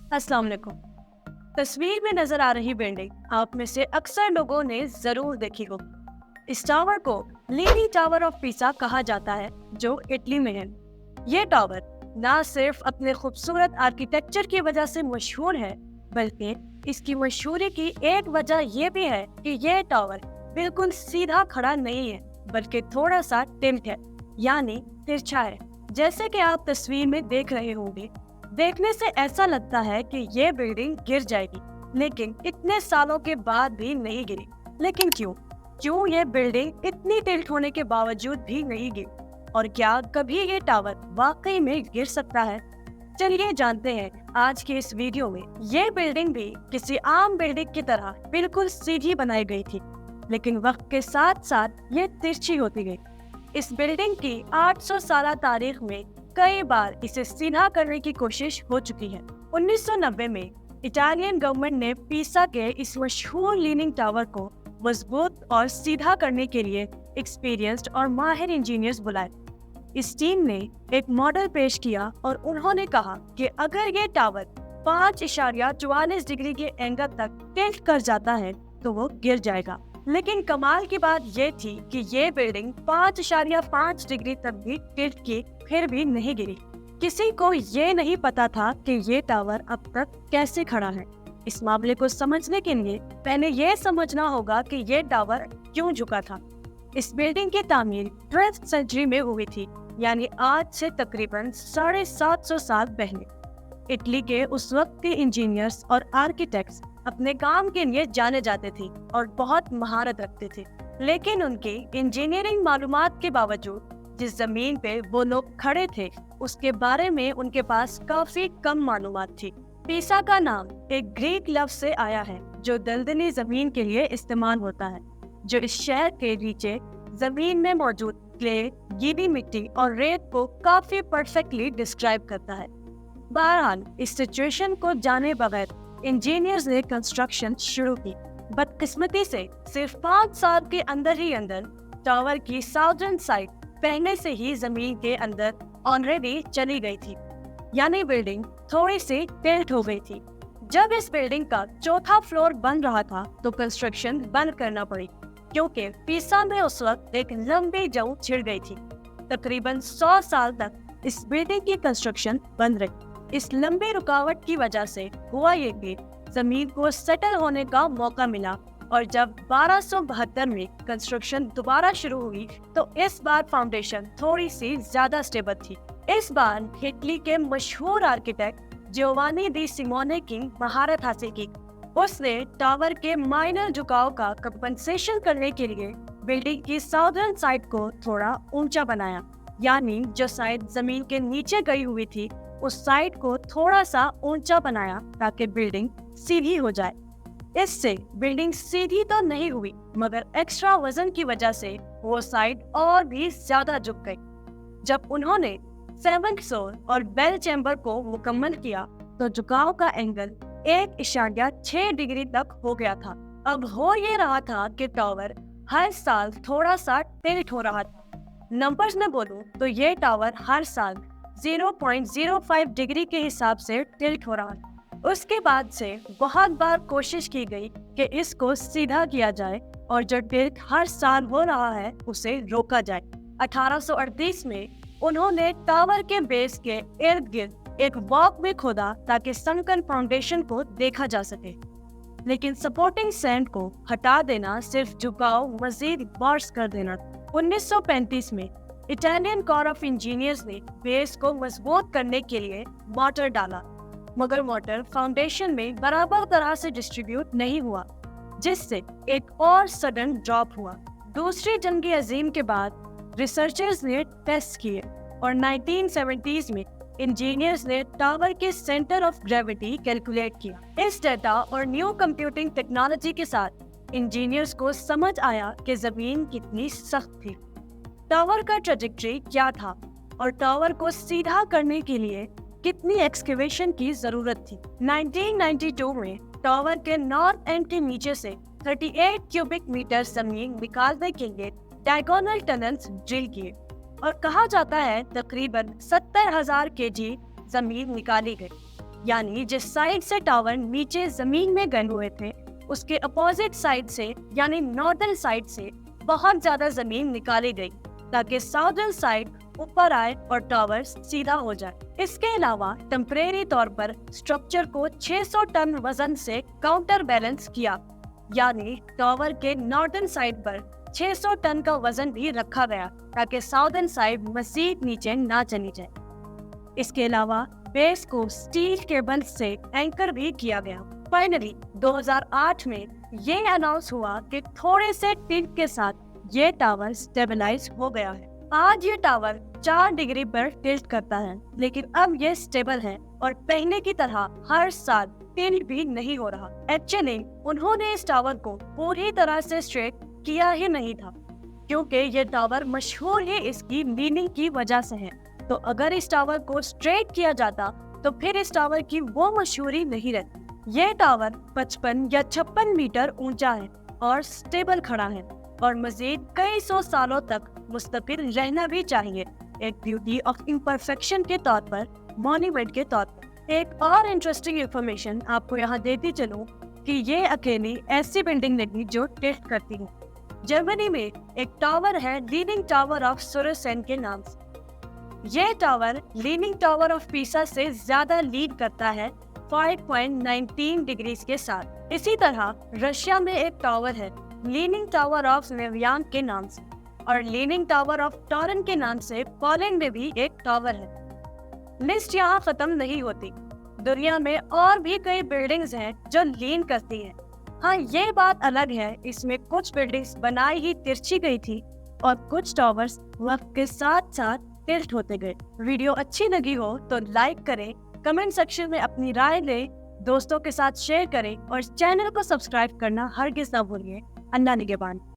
अस्सलाम वालेकुम। तस्वीर में नजर आ रही बिल्डिंग आप में से अक्सर लोगों ने जरूर देखी होगी। इस टावर को लीनी टावर ऑफ पीसा कहा जाता है, जो इटली में है। ये टावर न सिर्फ अपने खूबसूरत आर्किटेक्चर की वजह से मशहूर है, बल्कि इसकी मशहूरी की एक वजह ये भी है कि ये टावर बिल्कुल सीधा खड़ा नहीं है, बल्कि थोड़ा सा टिल्ट है, यानी तिरछा है। जैसे कि आप तस्वीर में देख रहे होंगे, देखने से ऐसा लगता है कि ये बिल्डिंग गिर जाएगी, लेकिन इतने सालों के बाद भी नहीं गिरी। लेकिन क्यों? क्यों ये बिल्डिंग इतनी टिल्ट होने के बावजूद भी नहीं गिरी? और क्या कभी ये टावर वाकई में गिर सकता है? चलिए जानते हैं आज के इस वीडियो में। ये बिल्डिंग भी किसी आम बिल्डिंग की तरह बिल्कुल सीधी बनाई गई थी, लेकिन वक्त के साथ साथ ये तिरछी होती गई। इस बिल्डिंग की 800 साल तारीख में कई बार इसे सीधा करने की कोशिश हो चुकी है। 1990 में इटालियन गवर्नमेंट ने पीसा के इस मशहूर लीनिंग टावर को मजबूत और सीधा करने के लिए एक्सपीरियंस्ड और माहिर इंजीनियर्स बुलाए। इस टीम ने एक मॉडल पेश किया और उन्होंने कहा कि अगर ये टावर 5.44 डिग्री के एंगल तक टिल्ट कर जाता है तो वो गिर जाएगा। लेकिन कमाल की बात ये थी कि ये बिल्डिंग 5.5 डिग्री तक भी टिल्ट की, फिर भी नहीं गिरी। किसी को ये नहीं पता था कि ये टावर अब तक कैसे खड़ा है। इस मामले को समझने के लिए पहले ये समझना होगा कि ये टावर क्यों झुका था। इस बिल्डिंग की तामीर 12th सेंचुरी में हुई थी, यानी आज से तकरीबन 750 साल पहले। इटली के उस वक्त के इंजीनियर्स और आर्किटेक्ट्स अपने काम के लिए जाने जाते थे और बहुत महारत रखते थे, लेकिन उनके इंजीनियरिंग मालूमात के बावजूद जिस जमीन पे वो लोग खड़े थे उसके बारे में उनके पास काफी कम मालूमात थी। पीसा का नाम एक ग्रीक लफ्ज से आया है, जो दलदली जमीन के लिए इस्तेमाल होता है, जो इस शहर के नीचे जमीन में मौजूद क्ले, गीली मिट्टी और रेत को काफी परफेक्टली डिस्क्राइब करता है। बहरहाल इस सिचुएशन को जाने बगैर इंजीनियर्स ने कंस्ट्रक्शन शुरू की। बदकिस्मती से सिर्फ 5 साल के अंदर ही टावर की साउदर्न साइड पहले से ही जमीन के अंदर ऑलरेडी चली गई थी, यानी बिल्डिंग थोड़ी सी टिल्ट हो गई थी। जब इस बिल्डिंग का चौथा फ्लोर बन रहा था तो कंस्ट्रक्शन बंद करना पड़ी, क्योंकि पीसा में उस वक्त एक लंबी जंग छिड़ गई थी। तकरीबन 100 साल तक इस बिल्डिंग की कंस्ट्रक्शन बंद रही। इस लंबी रुकावट की वजह से हुआ ये कि जमीन को सेटल होने का मौका मिला, और जब 1272 में कंस्ट्रक्शन दोबारा शुरू हुई तो इस बार फाउंडेशन थोड़ी सी ज्यादा स्टेबल थी। इस बार इटली के मशहूर आर्किटेक्ट जियोवानी डी सिमोने की महारत हासिल की। उसने टावर के माइनर झुकाव का कंपनसेशन करने के लिए बिल्डिंग की साउदर्न साइड को थोड़ा ऊंचा बनाया, यानी जो साइड जमीन के नीचे गई हुई थी उस साइड को थोड़ा सा ऊंचा बनाया ताकि बिल्डिंग सीधी हो जाए। इससे बिल्डिंग सीधी तो नहीं हुई, मगर एक्स्ट्रा वजन की वजह से वो साइड और भी ज्यादा झुक गई। जब उन्होंने 7th फ्लोर और बेल चैम्बर को मुकम्मल किया तो झुकाव का एंगल 1.6 डिग्री तक हो गया था। अब हो ये रहा था कि टावर हर साल थोड़ा सा टिल्ट हो रहा था। नंबर्स में बोलूं तो ये टावर हर साल 0.05 डिग्री के हिसाब से टिल्ट हो रहा है। उसके बाद से बहुत बार कोशिश की गई कि इसको सीधा किया जाए और जो टिल्ट हर साल हो रहा है उसे रोका जाए। 1838 में उन्होंने टावर के बेस के इर्द गिर्द एक वॉक भी खोदा ताकि संकन फाउंडेशन को देखा जा सके, लेकिन सपोर्टिंग सैंड को हटा देना सिर्फ झुकाव मजीद वर्स कर देना। 1935 में इटालियन कॉर ऑफ इंजीनियर्स ने बेस को मजबूत करने के लिए मोटर डाला, मगर मोटर फाउंडेशन में बराबर तरह से डिस्ट्रीब्यूट नहीं हुआ, जिससे एक और सडन ड्रॉप हुआ। दूसरी जंग अजीम के बाद रिसर्चर्स ने टेस्ट किए और 1970s में इंजीनियर्स ने टावर के सेंटर ऑफ ग्रेविटी कैलकुलेट किया। इस डेटा और न्यू कंप्यूटिंग टेक्नोलॉजी के साथ इंजीनियर्स को समझ आया कि जमीन कितनी सख्त थी, टावर का ट्रेजेक्टरी क्या था और टावर को सीधा करने के लिए कितनी एक्सकेवेशन की जरूरत थी। 1992 में टावर के नॉर्थ एंड के नीचे से 38 क्यूबिक मीटर जमीन निकालने के लिए डायगोनल टनल्स ड्रिल किए और कहा जाता है तकरीबन 70,000 kg जमीन निकाली गई। यानी जिस साइड से टावर नीचे जमीन में गए हुए थे उसके अपोजिट साइड से यानी नॉर्दर्न साइड से बहुत ज्यादा जमीन निकाली गई ताकि साउदर्न साइड ऊपर आए और टावर सीधा हो जाए। इसके अलावा टेम्परेरी तौर पर स्ट्रक्चर को 600 टन वजन से काउंटर बैलेंस किया, यानी टावर के नॉर्दर्न साइड पर 600 टन का वजन भी रखा गया ताकि साउदर्न साइड मजीद नीचे ना चली जाए। इसके अलावा बेस को स्टील केबल से एंकर भी किया गया। फाइनली 2008 में ये अनाउंस हुआ कि थोड़े से टिल्ट के साथ ये टावर स्टेबलाइज हो गया है। आज ये टावर 4 डिग्री पर टिल्ट करता है, लेकिन अब ये स्टेबल है और पहले की तरह हर साल टिल्ट भी नहीं हो रहा। एक्चुअली उन्होंने इस टावर को पूरी तरह से स्ट्रेट किया ही नहीं था, क्योंकि ये टावर मशहूर ही इसकी लीनिंग की वजह से है। तो अगर इस टावर को स्ट्रेट किया जाता तो फिर इस टावर की वो मशहूरी नहीं रहती। ये टावर 55 या 56 मीटर ऊंचा है और स्टेबल खड़ा है और मजीद कई सौ सालों तक मुस्तकिल रहना भी चाहिए, एक ब्यूटी ऑफ इम्परफेक्शन के तौर पर, मॉन्यूमेंट के तौर पर। एक और इंटरेस्टिंग इंफॉर्मेशन आपको यहाँ देती चलूं कि ये अकेली ऐसी बिल्डिंग नहीं जो टेस्ट करती है। जर्मनी में एक टावर है लीनिंग टावर ऑफ सुरसेन के नाम से। ये tower leaning tower of Pisa से ज्यादा लीड करता है 5.19 डिग्रीज के साथ। इसी तरह रशिया में एक टावर है लीनिंग टावर ऑफ नेवियान के नाम से, और लीनिंग टावर ऑफ टॉरन के नाम से पोलैंड में भी एक टावर है। लिस्ट यहाँ खत्म नहीं होती, दुनिया में और भी कई बिल्डिंग्स हैं जो लीन करती हैं। हाँ, ये बात अलग है, इसमें कुछ बिल्डिंग्स बनाई ही तिरछी गई थी और कुछ टावर्स वक्त के साथ साथ टिल्ट होते गए। वीडियो अच्छी लगी हो तो लाइक करें, कमेंट सेक्शन में अपनी राय दें, दोस्तों के साथ शेयर करें और चैनल को सब्सक्राइब करना हरगिज़ ना भूलिए। अल्लाह निगहबान।